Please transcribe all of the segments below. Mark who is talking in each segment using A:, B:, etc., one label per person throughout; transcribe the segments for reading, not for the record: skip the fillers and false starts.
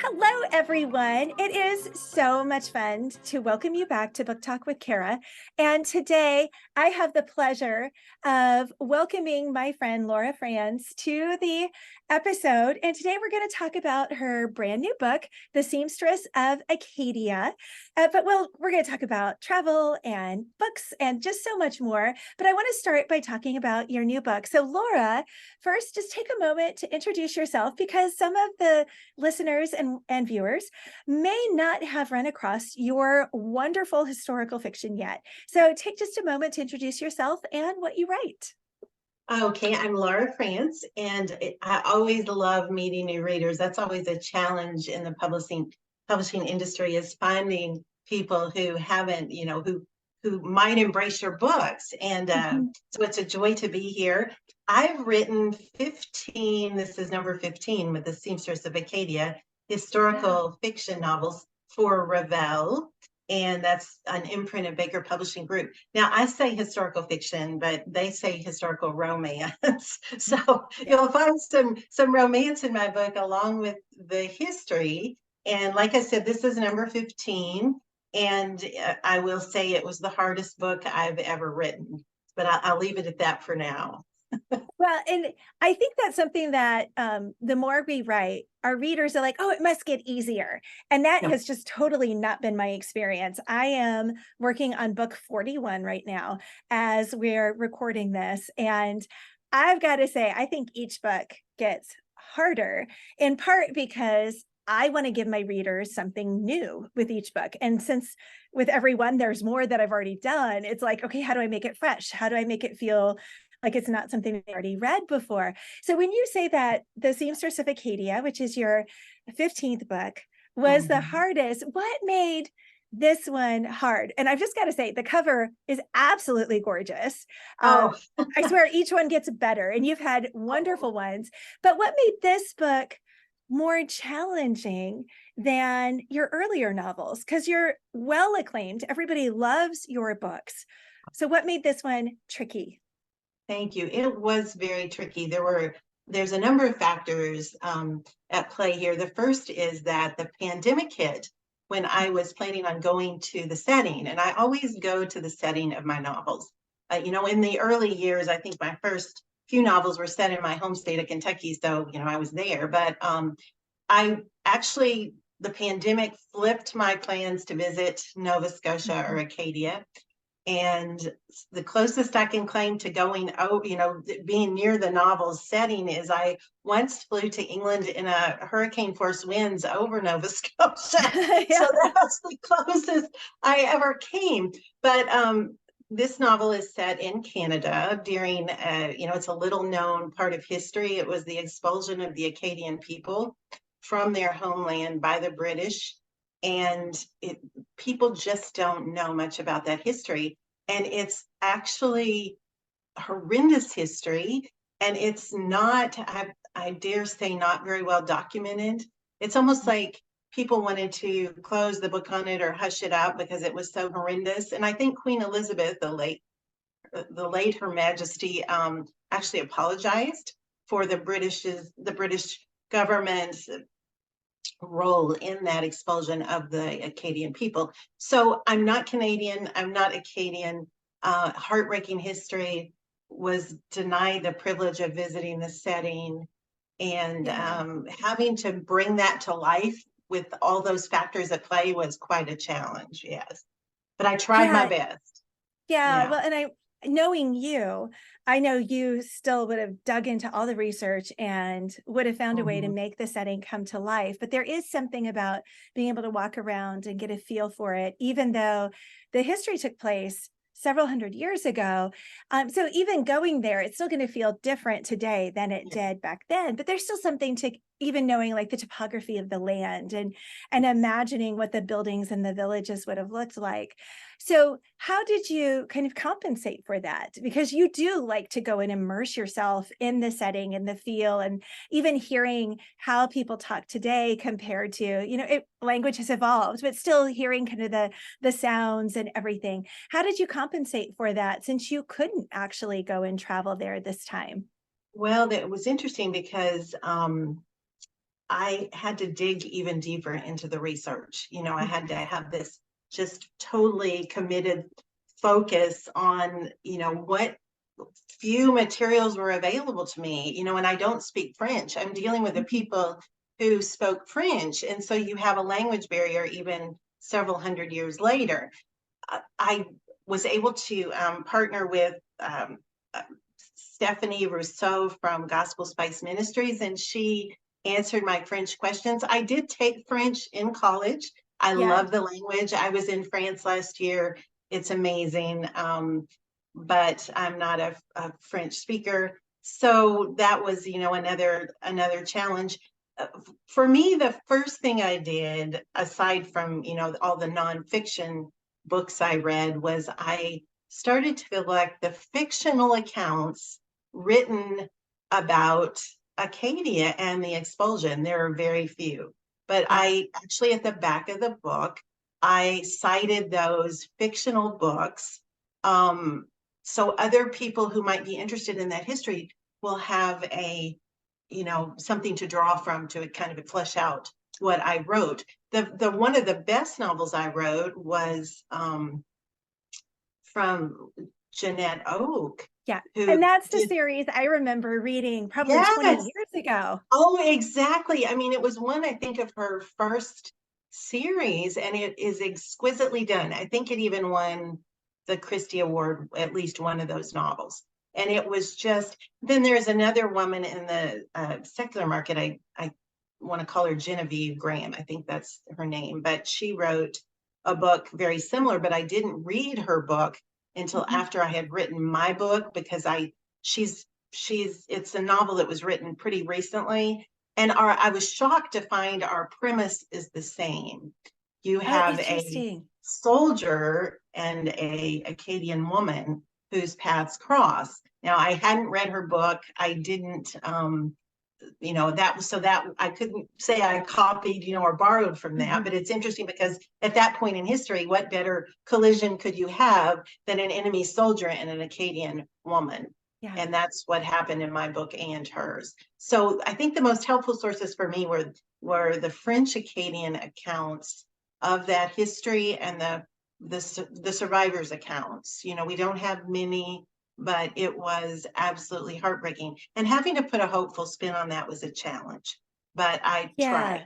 A: Hello, everyone. It is so much fun to welcome you back to Book Talk with Kara. And today I have the pleasure of welcoming my friend Laura Frantz to the episode. And today we're going to talk about her brand new book, The Seamstress of Acadie. We're going to talk about travel and books and just so much more. But I want to start by talking about your new book. So Laura, first, just take a moment to introduce yourself because some of the listeners and viewers may not have run across your wonderful historical fiction yet. So take just a moment to introduce yourself and what you write.
B: Okay, I'm Laura Frantz, and I always love meeting new readers. That's always a challenge in the publishing industry, is finding people who haven't, who might embrace your books. And so it's a joy to be here. I've written 15, this is number 15 with the Seamstress of Acadie, historical fiction novels for Revell. And that's an imprint of Baker Publishing Group. Now, I say historical fiction, but they say historical romance. So you'll find some romance in my book along with the history. And like I said, this is number 15. And I will say it was the hardest book I've ever written. But I'll leave it at that for now.
A: Well, and I think that's something that the more we write, our readers are like, oh, it must get easier. And that has just totally not been my experience. I am working on book 41 right now as we're recording this. And I've got to say, I think each book gets harder, in part because I want to give my readers something new with each book. And since with every one, there's more that I've already done, it's like, okay, how do I make it fresh? How do I make it feel like it's not something they already read before? So when you say that The Seamstress of Acadie, which is your 15th book, was the hardest, what made this one hard? And I've just got to say, the cover is absolutely gorgeous. I swear each one gets better, and you've had wonderful ones. But what made this book more challenging than your earlier novels? Because you're well acclaimed. Everybody loves your books. So what made this one tricky?
B: Thank you. It was very tricky. There's a number of factors at play here. The first is that the pandemic hit when I was planning on going to the setting, and I always go to the setting of my novels. In the early years, I think my first few novels were set in my home state of Kentucky, so I was there. But the pandemic flipped my plans to visit Nova Scotia or Acadia. And the closest I can claim to going, being near the novel's setting is I once flew to England in a hurricane force winds over Nova Scotia.
A: Yeah.
B: So that was the closest I ever came. But this novel is set in Canada during, it's a little known part of history. It was the expulsion of the Acadian people from their homeland by the British. And people just don't know much about that history. And it's actually horrendous history. And it's not, I dare say, not very well documented. It's almost like people wanted to close the book on it or hush it up because it was so horrendous. And I think Queen Elizabeth, the late Her Majesty, actually apologized for the British government's role in that expulsion of the Acadian people. So I'm not Canadian, I'm not Acadian. Heartbreaking history, was denied the privilege of visiting the setting, and having to bring that to life with all those factors at play was quite a challenge. Yes, but I tried my best.
A: Well, and knowing you, I know you still would have dug into all the research and would have found a way to make the setting come to life. But there is something about being able to walk around and get a feel for it, even though the history took place several hundred years ago. So even going there, it's still going to feel different today than it did back then. But there's still something to even knowing like the topography of the land and imagining what the buildings and the villages would have looked like. So how did you kind of compensate for that? Because you do like to go and immerse yourself in the setting and the feel, and even hearing how people talk today compared to, language has evolved, but still hearing kind of the sounds and everything. How did you compensate for that since you couldn't actually go and travel there this time?
B: Well, that was interesting because I had to dig even deeper into the research. I had to have this just totally committed focus on, what few materials were available to me, and I don't speak French. I'm dealing with the people who spoke French. And so you have a language barrier even several hundred years later. I was able to partner with uh, Stephanie Rousseau from Gospel Spice Ministries, and she answered my French questions. I did take French in college. I
A: Yeah.
B: love the language. I was in France last year. It's amazing. But I'm not a French speaker. So that was, another challenge. For me, the first thing I did, aside from, all the nonfiction books I read, was I started to collect the fictional accounts written about Acadia and the expulsion. There are very few, but
A: Yeah.
B: I actually, at the back of the book, I cited those fictional books. So other people who might be interested in that history will have something to draw from to kind of flesh out what I wrote. The one of the best novels I wrote was from Jeanette Oak,
A: Yeah.
B: who
A: And that's the
B: did,
A: series I remember reading probably 20
B: yes,
A: years ago.
B: oh, exactly. I mean, it was one, I think, of her first series, and it is exquisitely done. I think it even won the Christie Award, at least one of those novels. And it was just, then there's another woman in the secular market. I want to call her Genevieve Graham. I think that's her name, but she wrote a book very similar, but I didn't read her book until after I had written my book, because she's it's a novel that was written pretty recently, and I was shocked to find our premise is the same. You
A: Oh,
B: have a
A: interesting.
B: soldier and a Acadian woman whose paths cross. Now, I hadn't read her book. I didn't that was, so that I couldn't say I copied, or borrowed from that. But it's interesting because at that point in history, what better collision could you have than an enemy soldier and an Acadian woman?
A: Yeah.
B: And that's what happened in my book and hers. So I think the most helpful sources for me were the French Acadian accounts of that history, and the survivors' accounts. We don't have many, but it was absolutely heartbreaking. And having to put a hopeful spin on that was a challenge, but I tried.
A: Yeah.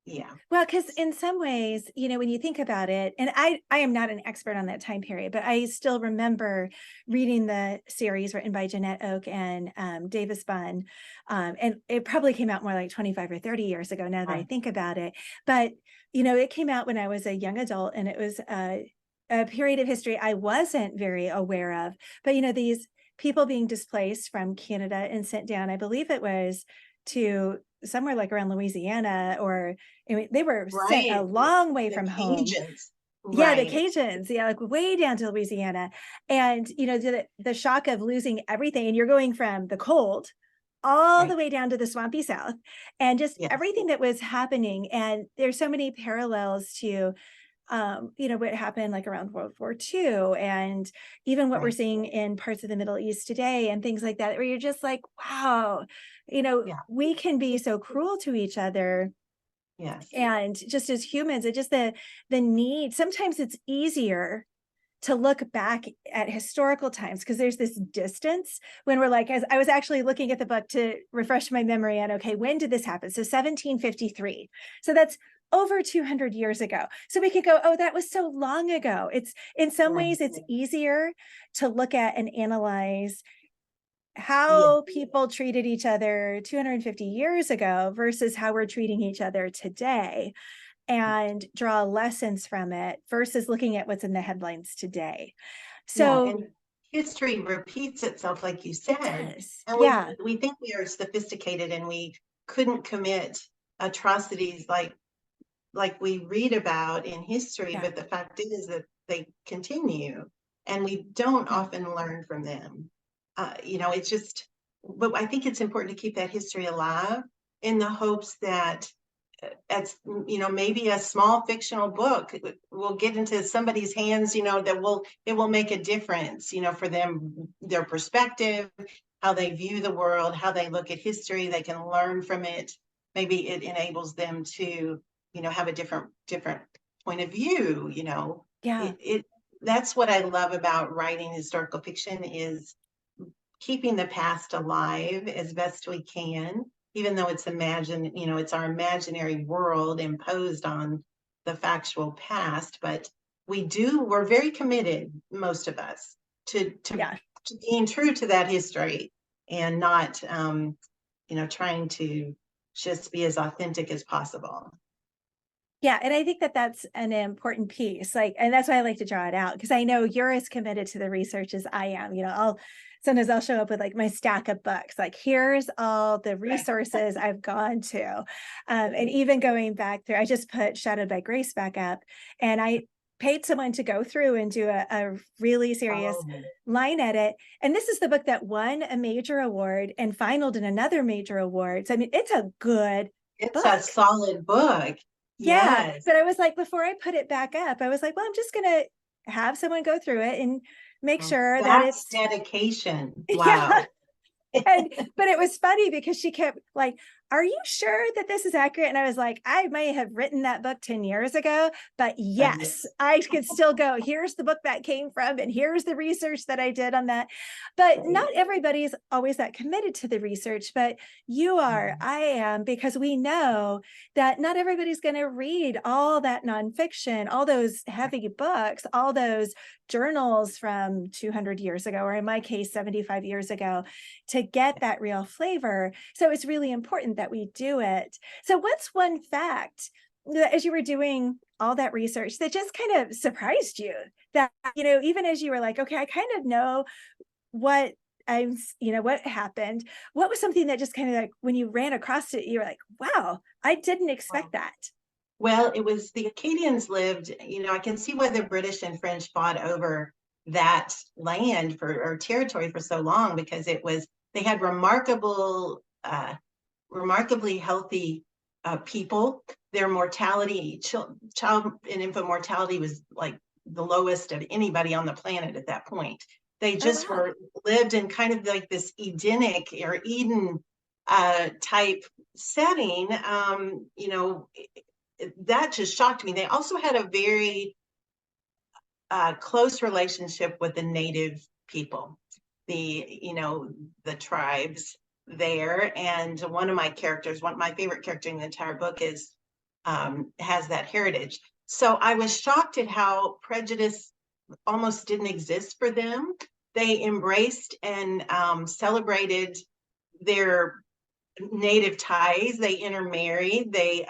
B: Yeah.
A: Well, because in some ways, when you think about it, and I am not an expert on that time period, but I still remember reading the series written by Jeanette Oak and Davis Bunn. And it probably came out more like 25 or 30 years ago now that I think about it. But, it came out when I was a young adult, and it was a period of history I wasn't very aware of. But, these people being displaced from Canada and sent down, I believe it was to somewhere like around Louisiana, or they were sent a
B: Right.
A: long way
B: The
A: from home.
B: Cajuns.
A: Yeah, the
B: Right.
A: Cajuns, yeah, like way down to Louisiana. And, the shock of losing everything, and you're going from the cold all the
B: Right.
A: way down to the swampy South, and just
B: Yes.
A: everything that was happening. And there's so many parallels to, what happened like around World War II, and even what we're
B: Right.
A: seeing in parts of the Middle East today and things like that, where you're just like, wow,
B: Yeah.
A: we can be so cruel to each other.
B: Yes.
A: And just as humans, it just the need, sometimes it's easier to look back at historical times because there's this distance when we're like, as I was actually looking at the book to refresh my memory on, okay, when did this happen? So 1753. So that's over 200 years ago. So we could go, oh, that was so long ago. It's in some
B: Right.
A: ways it's easier to look at and analyze
B: Yeah.
A: how people treated each other 250 years ago versus how we're treating each other today, and draw lessons from it versus looking at what's in the headlines today.
B: Yeah.
A: So
B: And history repeats itself, like you
A: it
B: said.
A: does.
B: And
A: Yeah.
B: we think we are sophisticated and we couldn't commit atrocities like we read about in history,
A: Yeah.
B: but the fact is that they continue, and we don't
A: Yeah.
B: often learn from them. It's just, but I think it's important to keep that history alive in the hopes that as maybe a small fictional book will get into somebody's hands, that it will make a difference, for them, their perspective, how they view the world, how they look at history. They can learn from it. maybe it enables them to, have a different point of view,
A: Yeah.
B: it that's what I love about writing historical fiction, is keeping the past alive as best we can, even though it's our imaginary world imposed on the factual past. But we're very committed, most of us, to
A: Yeah.
B: being true to that history, and not, trying to just be as authentic as possible.
A: Yeah, and I think that that's an important piece, like, and that's why I like to draw it out, because I know you're as committed to the research as I am. Sometimes I'll show up with like my stack of books, like here's all the
B: Right.
A: resources I've gone to, and even going back through. I just put Shadowed by Grace back up, and I paid someone to go through and do a really serious
B: Oh,
A: line edit. And this is the book that won a major award and finaled in another major award. So I mean, it's a good
B: it's a
A: book.
B: solid book.
A: Yeah,
B: Yes.
A: but I was like, before I put it back up, I was like, well, I'm just gonna have someone go through it and make
B: Oh,
A: sure that
B: that's
A: it's
B: dedication.
A: yeah.
B: Wow.
A: But it was funny because she kept like, are you sure that this is accurate? And I was like, I may have written that book 10 years ago, but yes, I could still go, here's the book that came from, and here's the research that I did on that. But not everybody's always that committed to the research, but you are, I am, because we know that not everybody's going to read all that nonfiction, all those heavy books, all those journals from 200 years ago, or in my case, 75 years ago, to get that real flavor. So it's really important that we do it. So what's one fact that, as you were doing all that research, that just kind of surprised you, that, even as you were like, okay, I kind of know what what happened, what was something that just kind of like, when you ran across it, you were like, wow, I didn't expect that.
B: Well, it was the Acadians lived, I can see why the British and French fought over that land or territory for so long, because they had remarkably healthy people. Their mortality, child and infant mortality, was like the lowest of anybody on the planet at that point. They
A: Oh,
B: just
A: wow.
B: lived in kind of like this Edenic or Eden type setting. That just shocked me. They also had a very close relationship with the native people, the tribes there. And one of my favorite character in the entire book has that heritage. So I was shocked at how prejudice almost didn't exist for them. They embraced and celebrated their native ties. They intermarried. They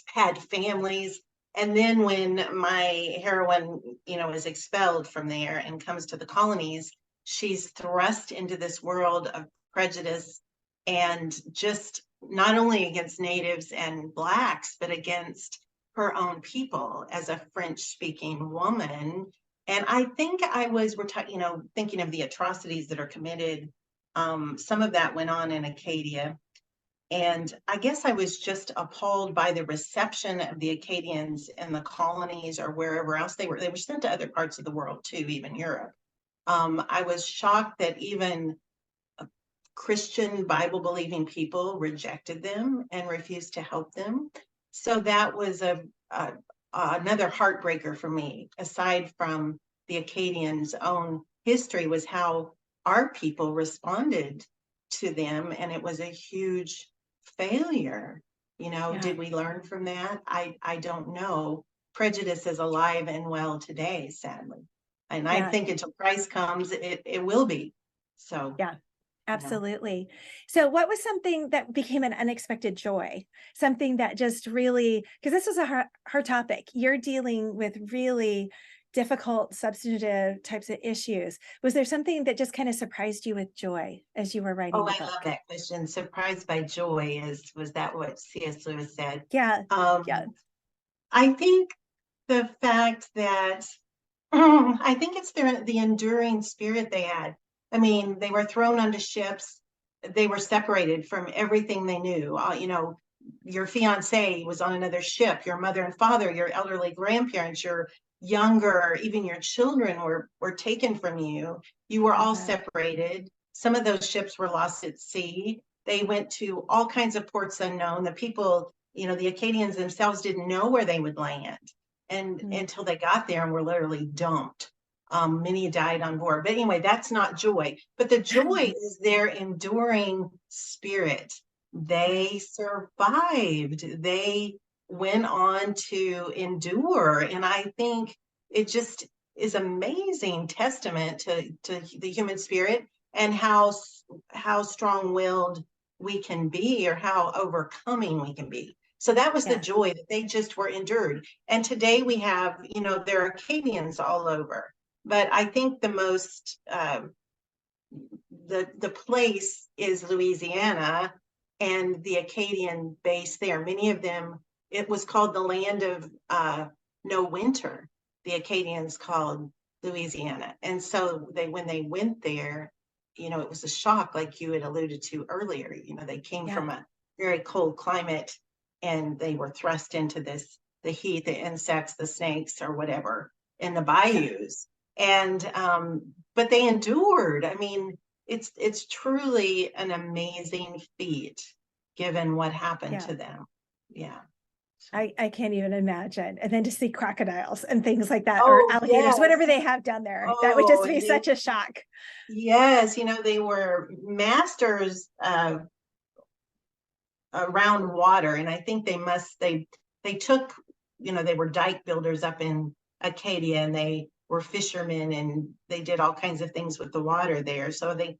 B: had families. And then when my heroine, is expelled from there and comes to the colonies, she's thrust into this world of prejudice, and just not only against natives and blacks, but against her own people as a French speaking woman. And I think we're thinking of the atrocities that are committed. Some of that went on in Acadia. And I guess I was just appalled by the reception of the Acadians in the colonies or wherever else they were. They were sent to other parts of the world too, even Europe. I was shocked that even Christian Bible believing people rejected them and refused to help them. So that was another heartbreaker for me, aside from the Acadians' own history, was how our people responded to them. And it was a huge failure.
A: Yeah.
B: Did we learn from that? I don't know. Prejudice is alive and well today, sadly. And I
A: Yeah.
B: think until Christ comes, it will be. So,
A: Yeah.
B: you know.
A: Absolutely. So what was something that became an unexpected joy? Something that just really, because this was a hard topic. You're dealing with really difficult substantive types of issues. Was there something that just kind of surprised you with joy as you were
B: Oh,
A: writing the
B: I love
A: book?
B: that question. Surprised by joy was that what C.S. Lewis said?
A: Yeah. Yeah.
B: I think the fact that I think it's the enduring spirit they had. I mean, they were thrown onto ships. They were separated from everything they knew. Your fiance was on another ship. Your mother and father, your elderly grandparents, your younger, even your children were taken from you. You were all
A: Mhm.
B: separated. Some of those ships were lost at sea. They went to all kinds of ports unknown. The people, the Acadians themselves didn't know where they would land, and until they got there and were literally dumped. Many died on board. But anyway, that's not joy. But the joy is their enduring spirit. They survived. They went on to endure. And I think it just is amazing testament to the human spirit, and how strong-willed we can be, or how overcoming we can be. So that was the joy, that they just were endured. And today we have, there are Acadians all over. But I think the most, the place is Louisiana, and the Acadian base there. Many of them, it was called the land of no winter. The Acadians called Louisiana. And so when they went there, it was a shock, like you had alluded to earlier. They came from a very cold climate, and they were thrust into the heat, the insects, the snakes, or whatever, in the bayous. And but they endured. I mean, it's truly an amazing feat, given what happened to them. Yeah.
A: I can't even imagine. And then to see crocodiles and things like that, or alligators, whatever they have down there, that would just be such a shock.
B: Yes, they were masters around water. And I think they took, they were dike builders up in Acadia, and they were fishermen, and they did all kinds of things with the water there. So they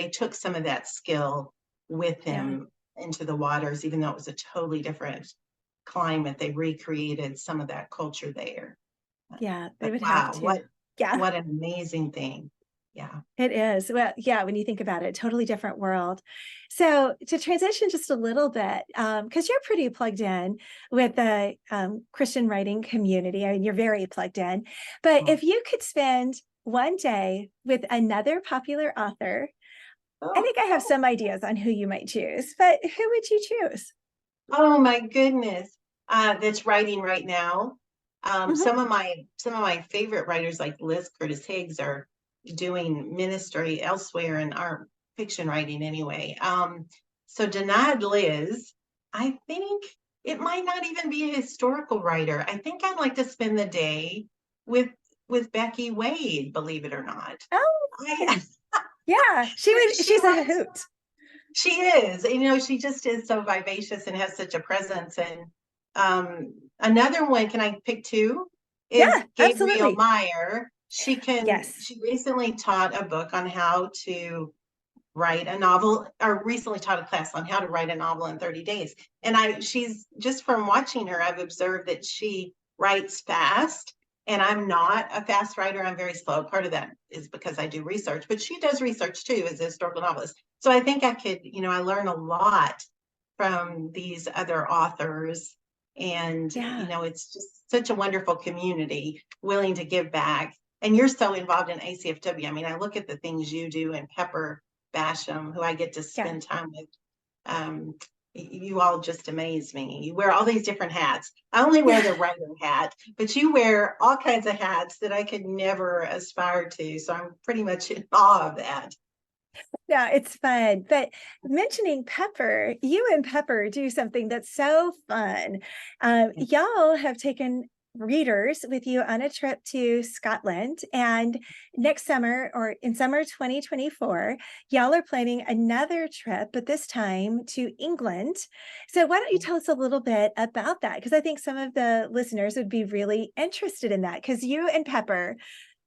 B: took some of that skill with them into the waters, even though it was a totally different climate. They recreated some of that culture there.
A: Yeah, they would have to.
B: What an amazing thing. Yeah,
A: it is. Well, yeah, when you think about it, totally different world. So to transition just a little bit, because you're pretty plugged in with the Christian writing community. I mean, you're very plugged in. But if you could spend one day with another popular author, I think I have some ideas on who you might choose, but who would you choose?
B: Oh my goodness. That's writing right now. Some of my favorite writers, like Liz Curtis Higgs, are doing ministry elsewhere in our fiction writing anyway. So denied Liz, I think it might not even be a historical writer. I think I'd like to spend the day with Becky Wade, believe it or not.
A: Oh, yeah, she's a hoot.
B: She is, she just is so vivacious and has such a presence. And another one, can I pick two? Is Gabrielle
A: absolutely.
B: Meyer. She recently taught a book on how to write a novel, or recently taught a class on how to write a novel in 30 days. And she's just, from watching her, I've observed that she writes fast. And I'm not a fast writer. I'm very slow. Part of that is because I do research, but she does research too as a historical novelist. So I think I could, I learn a lot from these other authors. And, it's just such a wonderful community willing to give back. And you're so involved in ACFW. I mean, I look at the things you do, and Pepper Basham, who I get to spend time with. You all just amaze me. You wear all these different hats. I only wear the writer hat, but you wear all kinds of hats that I could never aspire to. So I'm pretty much in awe of that.
A: Yeah, it's fun. But mentioning Pepper, you and Pepper do something that's so fun. Y'all have taken readers with you on a trip to Scotland, and next summer, or in summer 2024, y'all are planning another trip, but this time to England. So why don't you tell us a little bit about that? Because I think some of the listeners would be really interested in that, because you and Pepper,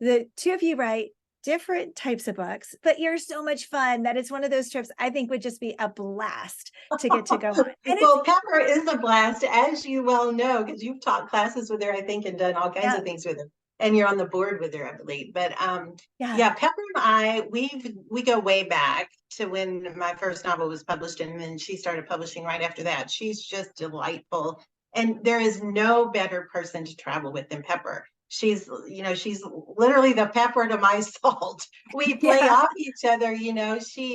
A: the two of you, write different types of books, but you're so much fun that it's one of those trips I think would just be a blast to get to go on. And
B: well, Pepper is a blast, as you well know, because you've taught classes with her, I think, and done all kinds of things with her. And you're on the board with her, I believe. But Pepper and I, we go way back to when my first novel was published, and then she started publishing right after that. She's just delightful. And there is no better person to travel with than Pepper. She's literally the pepper to my salt. We play off each other. She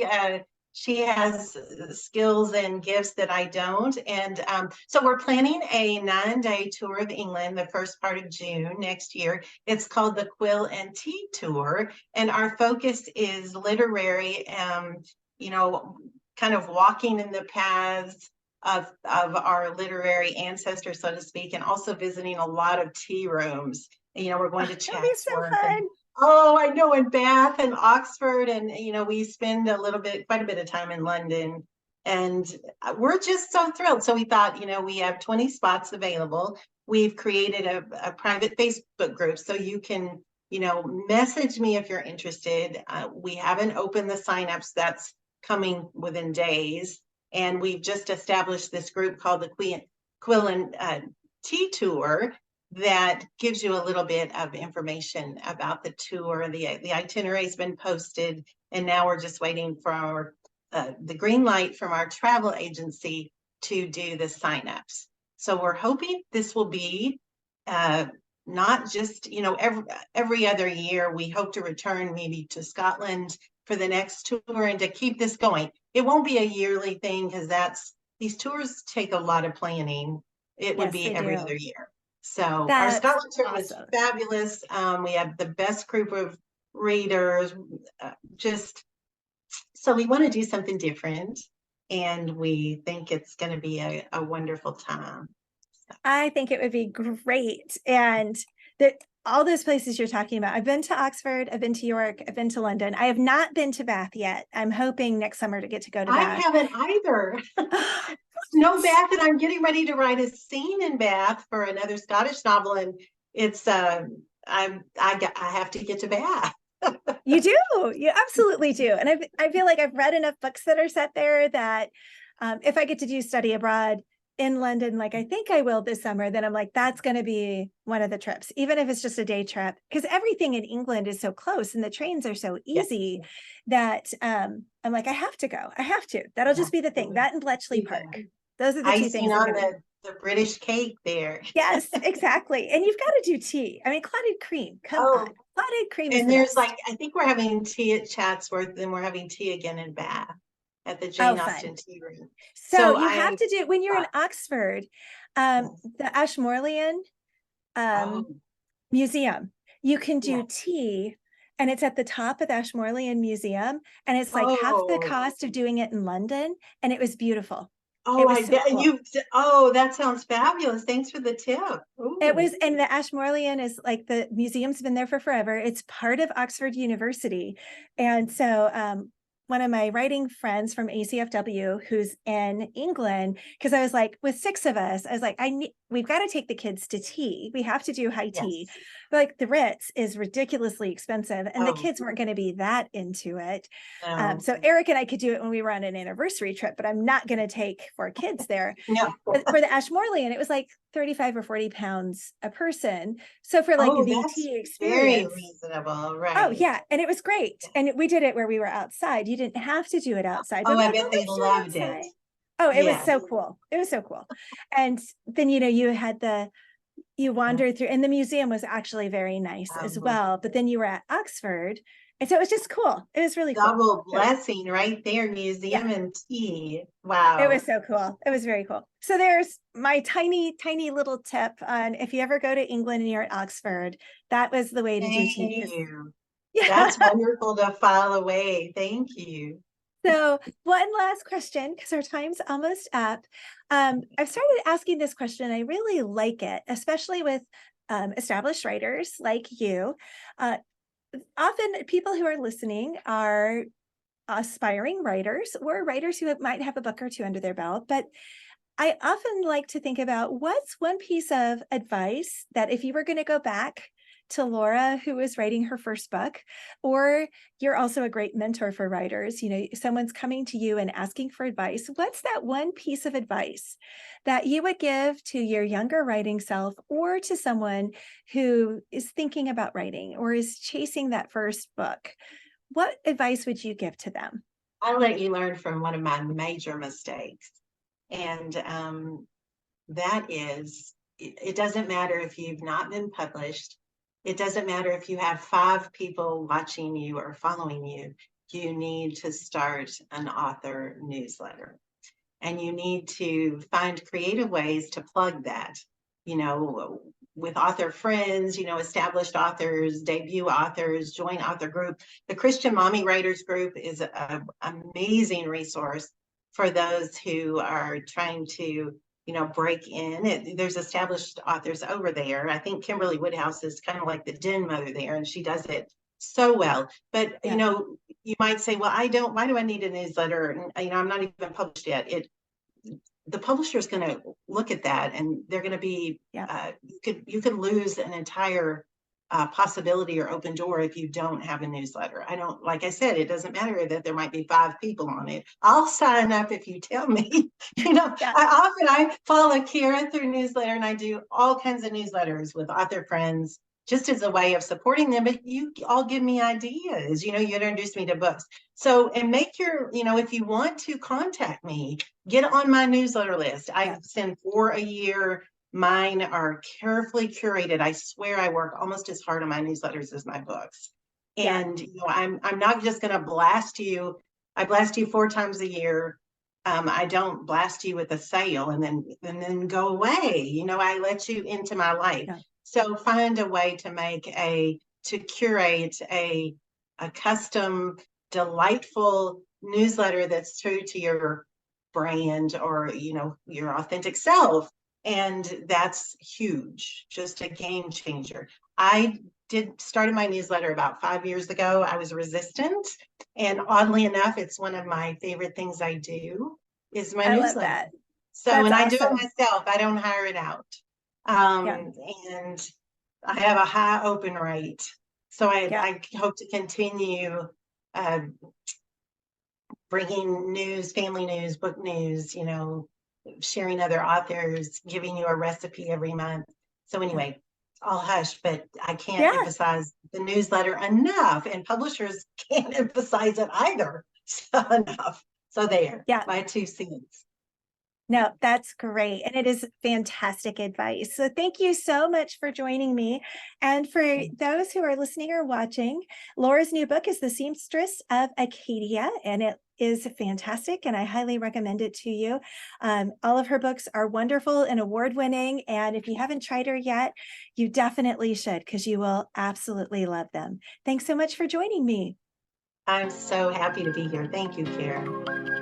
B: has skills and gifts that I don't. And so we're planning a 9-day tour of England, the first part of June next year. It's called the Quill and Tea Tour. And our focus is literary, kind of walking in the paths of our literary ancestors, so to speak, and also visiting a lot of tea rooms. You know, we're going to
A: That'll be so
B: Chatsworth and
A: fun.
B: oh, I know, in Bath and Oxford, and you know, we spend quite a bit of time in London, and we're just so thrilled. So we thought, you know, we have 20 spots available. We've created a private Facebook group, so you can, you know, message me if you're interested. We haven't opened the signups. That's coming within days. And we've just established this group called the Quill and Tea Tour that gives you a little bit of information about the tour. The itinerary has been posted, and now we're just waiting for the green light from our travel agency to do the signups. So we're hoping this will be not just, you know, every other year. We hope to return maybe to Scotland for the next tour and to keep this going. It won't be a yearly thing because these tours take a lot of planning. It would be every other year. So our Scotland trip was fabulous. We have the best group of readers. So we want to do something different, and we think it's going to be a wonderful time.
A: I think it would be great. And all those places you're talking about, I've been to Oxford, I've been to York, I've been to London. I have not been to Bath yet. I'm hoping next summer to get to go to Bath.
B: I haven't either. No Bath, and I'm getting ready to write a scene in Bath for another Scottish novel, and it's I have to get to Bath.
A: You do, you absolutely do. And I feel like I've read enough books that are set there that if I get to do study abroad in London, like I think I will this summer, then I'm like, that's going to be one of the trips, even if it's just a day trip, because everything in England is so close and the trains are so easy that I'm like, I have to go. I have to. That'll just be the thing. That and Bletchley Park. Those are the two things.
B: On the British cake there.
A: Yes, exactly. And you've got to do tea. I mean, clotted cream. Come on. Clotted cream.
B: And there's I think we're having tea at Chatsworth, and we're having tea again in Bath at the Jane Austen Tea Room.
A: So you have to do, when you're in Oxford, the Ashmolean Museum, you can do tea, and it's at the top of the Ashmolean Museum, and it's like half the cost of doing it in London, and it was beautiful.
B: That sounds fabulous. Thanks for the tip. Ooh.
A: It was, and the Ashmolean is like, the museum's been there for forever. It's part of Oxford University. And so one of my writing friends from ACFW who's in England, because I was like, with 6 of us, I was like, we've got to take the kids to tea. We have to do high tea. But like the Ritz is ridiculously expensive, and the kids weren't going to be that into it. So Eric and I could do it when we were on an anniversary trip, but I'm not going to take 4 kids there. No. For the Ashmolean, it was like 35 or 40 pounds a person. So for like the tea experience,
B: very reasonable, right?
A: Oh yeah, and it was great. And we did it where we were outside. You didn't have to do it outside.
B: I bet they loved it.
A: Oh, it was so cool. It was so cool. And then, you know, you wandered through, and the museum was actually very nice as well. But then you were at Oxford, and so it was just cool. It was really
B: double blessing right there, museum and tea. Wow.
A: It was so cool. It was very cool. So there's my tiny, tiny little tip on, if you ever go to England and you're at Oxford, that was the way to do tea.
B: Thank you. Yeah. That's wonderful to file away. Thank you.
A: So one last question, because our time's almost up. I've started asking this question. I really like it, especially with established writers like you. Often people who are listening are aspiring writers or writers who might have a book or 2 under their belt. But I often like to think about, what's one piece of advice that if you were going to go back to Laura, who was writing her first book, or you're also a great mentor for writers, you know, someone's coming to you and asking for advice. What's that one piece of advice that you would give to your younger writing self, or to someone who is thinking about writing or is chasing that first book? What advice would you give to them?
B: I'll let you learn from one of my major mistakes. And that is, it doesn't matter if you've not been published. It doesn't matter if you have 5 people watching you or following you. You need to start an author newsletter, and you need to find creative ways to plug that, you know, with author friends, you know, established authors, debut authors, join author group. The Christian Mommy Writers Group is an amazing resource for those who are trying to, break in. There's established authors over there. I think Kimberly Woodhouse is kind of like the den mother there, and she does it so well. But, you might say, well, why do I need a newsletter? And, I'm not even published yet. The publisher is going to look at that, and they're going to be, you could lose an entire possibility or open door if you don't have a newsletter. Like I said, it doesn't matter that there might be 5 people on it. I'll sign up if you tell me. I follow Kara through newsletter, and I do all kinds of newsletters with author friends just as a way of supporting them. But you all give me ideas, you introduce me to books. So, and make if you want to contact me, get on my newsletter list. I send 4 a year. Mine are carefully curated. I swear I work almost as hard on my newsletters as my books. And I'm not just going to blast you. I blast you 4 times a year. I don't blast you with a sale and then go away. I let you into my life. Yeah. So find a way to curate a custom, delightful newsletter that's true to your brand or your authentic self. And that's huge, just a game changer. I started my newsletter about 5 years ago. I was resistant, and oddly enough, it's one of my favorite things I do is my newsletter. Love that. So, that's I do it myself. I don't hire it out. And I have a high open rate. So I hope to continue bringing news, family news, book news, sharing other authors, giving you a recipe every month. So anyway, I'll hush, but I can't emphasize the newsletter enough, and publishers can't emphasize it either enough. So there, my 2 cents.
A: No, that's great. And it is fantastic advice. So thank you so much for joining me. And for those who are listening or watching, Laura's new book is The Seamstress of Acadie, and it is fantastic, and I highly recommend it to you. All of her books are wonderful and award-winning, and if you haven't tried her yet, you definitely should, because you will absolutely love them. Thanks so much for joining me.
B: I'm so happy to be here. Thank you, Karen.